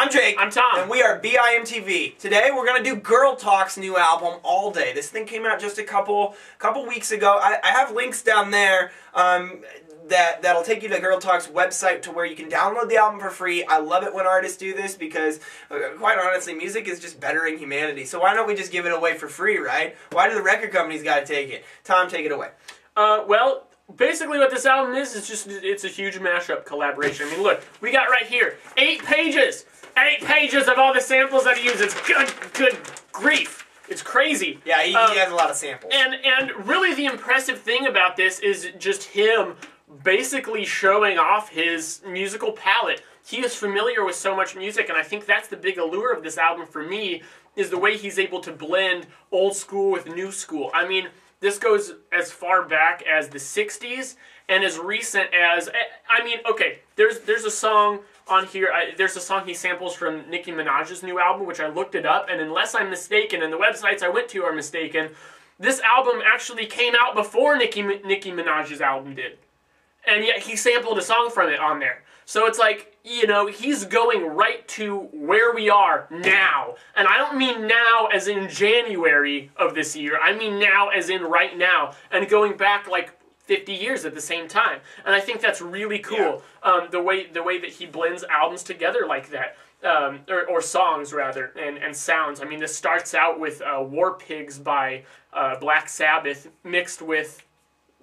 I'm Jake. I'm Tom. And we are BIMTV. Today we're going to do Girl Talk's new album, All Day. This thing came out just a couple weeks ago. I have links down there that'll take you to Girl Talk's website to where you can download the album for free. I love it when artists do this because, quite honestly, music is just bettering humanity. So why don't we just give it away for free, right? Why do the record companies got to take it? Tom, take it away. Well, basically what this album is it's a huge mashup collaboration. I mean, look, we got right here 8 pages. 8 pages of all the samples that he uses. Good grief. It's crazy. Yeah, he has a lot of samples. And really the impressive thing about this is just him basically showing off his musical palette. He is familiar with so much music, and I think that's the big allure of this album for me, is the way he's able to blend old school with new school. I mean, this goes as far back as the 60s and as recent as, I mean, okay, there's a song on here, there's a song he samples from Nicki Minaj's new album, which I looked it up, and unless I'm mistaken, and the websites I went to are mistaken, this album actually came out before Nicki Minaj's album did. And yet he sampled a song from it on there. So it's like, you know, he's going right to where we are now. And I don't mean now as in January of this year. I mean now as in right now. And going back like 50 years at the same time. And I think that's really cool. Yeah. The way that he blends albums together like that. Or songs rather, and sounds. I mean, this starts out with War Pigs by Black Sabbath mixed with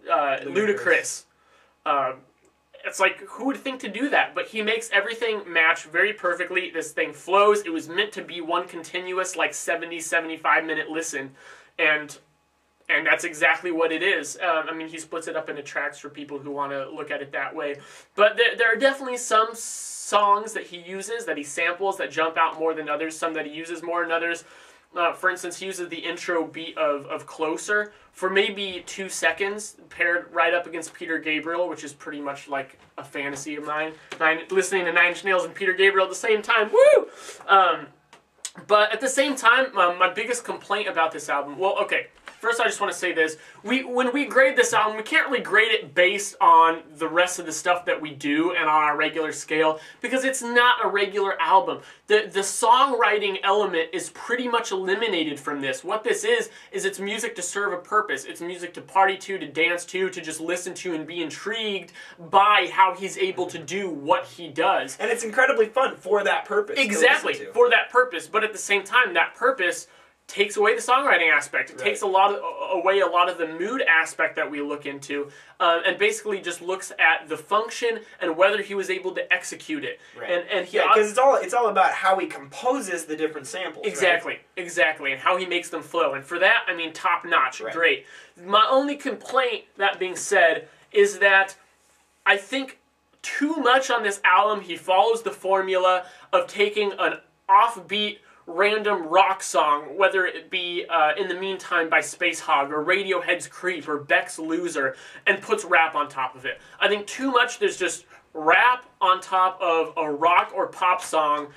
Ludacris. It's like, who would think to do that? But he makes everything match very perfectly. This thing flows. It was meant to be one continuous, like 70, 75-minute listen. And that's exactly what it is. I mean, he splits it up into tracks for people who want to look at it that way. But there are definitely some songs that he uses, that he samples, that jump out more than others. Some that he uses more than others. For instance, he uses the intro beat of Closer for maybe 2 seconds, paired right up against Peter Gabriel, which is pretty much like a fantasy of mine. Listening to Nine Inch Nails and Peter Gabriel at the same time, woo! But at the same time, my biggest complaint about this album, well, okay, first I just want to say this. When we grade this album, we can't really grade it based on the rest of the stuff that we do and on our regular scale, because it's not a regular album. The songwriting element is pretty much eliminated from this. What this is it's music to serve a purpose. It's music to party to dance to just listen to and be intrigued by how he's able to do what he does. And it's incredibly fun for that purpose. Exactly, for that purpose. But at the same time, that purpose takes away the songwriting aspect. It takes away a lot of the mood aspect that we look into, and basically just looks at the function and whether he was able to execute it. Right. And because it's all about how he composes the different samples. Exactly, exactly, and how he makes them flow. And for that, I mean, top notch, great. My only complaint, that being said, is that I think too much on this album he follows the formula of taking an offbeat random rock song, whether it be In the Meantime by Space Hog, or Radiohead's Creep, or Beck's Loser, and puts rap on top of it. I think too much there's just rap on top of a rock or pop song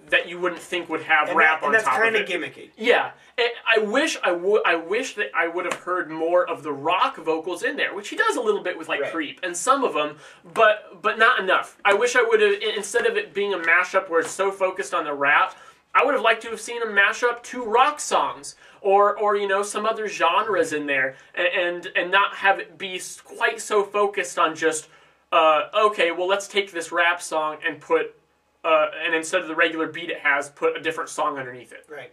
that you wouldn't think would have rap on top of it. And that's kind of gimmicky. Yeah. I wish that I would have heard more of the rock vocals in there, which he does a little bit with like Creep, and some of them, but not enough. I wish I would have, instead of it being a mashup where it's so focused on the rap, I would have liked to have seen him mash up 2 rock songs, or you know, some other genres in there, and not have it be quite so focused on just okay, well, let's take this rap song and put and instead of the regular beat it has, put a different song underneath it. Right.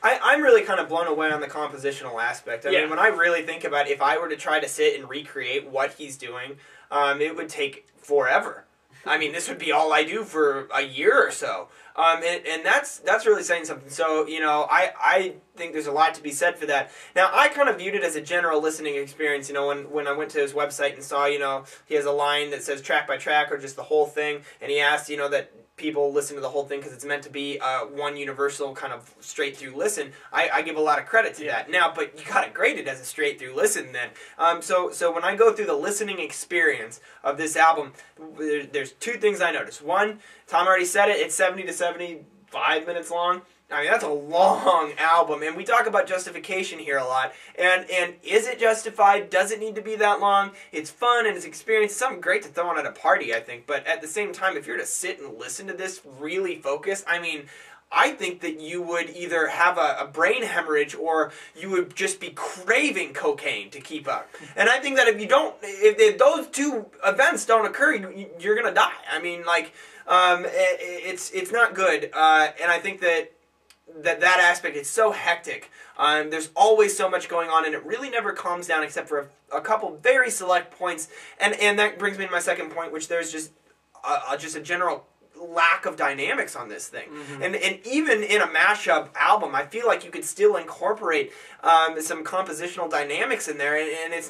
I'm really kind of blown away on the compositional aspect. I mean, when I really think about it, if I were to try to sit and recreate what he's doing, it would take forever. I mean, this would be all I do for a year or so. And that's really saying something. So, you know, I think there's a lot to be said for that. Now, I kind of viewed it as a general listening experience, you know, when I went to his website and saw, you know, he has a line that says track by track or just the whole thing, and he asked, you know, that people listen to the whole thing because it's meant to be one universal kind of straight through listen. I give a lot of credit to that. Now, but you gotta grade it as a straight through listen then. So when I go through the listening experience of this album, there's 2 things I noticed. One, Tom already said it, it's 70 to 75 minutes long. I mean, that's a long album, and we talk about justification here a lot. And is it justified? Does it need to be that long? It's fun and it's experience. It's something great to throw on at a party, I think. But at the same time, if you're to sit and listen to this really focused, I mean, I think that you would either have a brain hemorrhage or you would just be craving cocaine to keep up. And I think that if those two events don't occur, you're gonna die. I mean, like, it's not good. And I think that aspect is so hectic. There's always so much going on, and it really never calms down except for a couple very select points. And that brings me to my second point, which there's just a general lack of dynamics on this thing. Mm-hmm. And even in a mashup album, I feel like you could still incorporate some compositional dynamics in there, and it's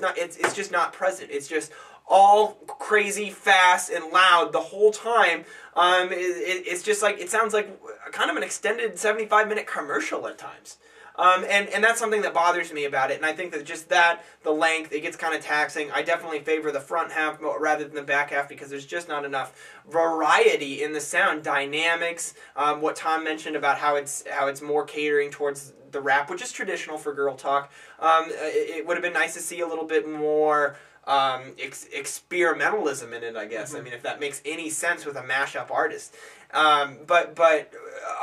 just not present. It's just all crazy, fast, and loud the whole time. It's just like, it sounds like kind of an extended 75-minute commercial at times. And that's something that bothers me about it. And I think that just the length, it gets kind of taxing. I definitely favor the front half rather than the back half because there's just not enough variety in the sound. Dynamics, what Tom mentioned about how it's more catering towards the rap, which is traditional for girl talk. It would have been nice to see a little bit more experimentalism in it, I guess. Mm-hmm. I mean, if that makes any sense with a mashup artist. But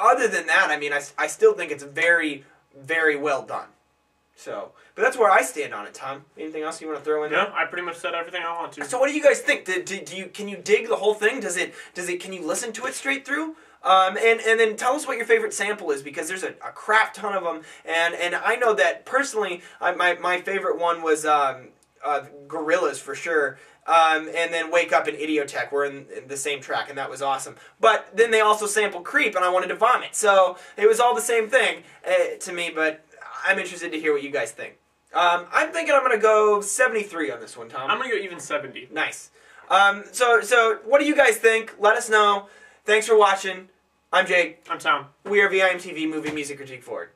other than that, I mean, I still think it's very, very well done. So, but that's where I stand on it, Tom. Anything else you want to throw in there? No, I pretty much said everything I want to. So what do you guys think? Can you dig the whole thing? Can you listen to it straight through? And then tell us what your favorite sample is, because there's a crap ton of them. And I know that personally, my favorite one was Gorillas for sure. And then Wake Up and Idiotech were in the same track, and that was awesome. But then they also sampled Creep, and I wanted to vomit. So it was all the same thing to me, but I'm interested to hear what you guys think. I'm thinking I'm going to go 73 on this one, Tom. I'm going to go even 70. Nice. So what do you guys think? Let us know. Thanks for watching. I'm Jake. I'm Tom. We are VIMTV Movie Music Critique Forward.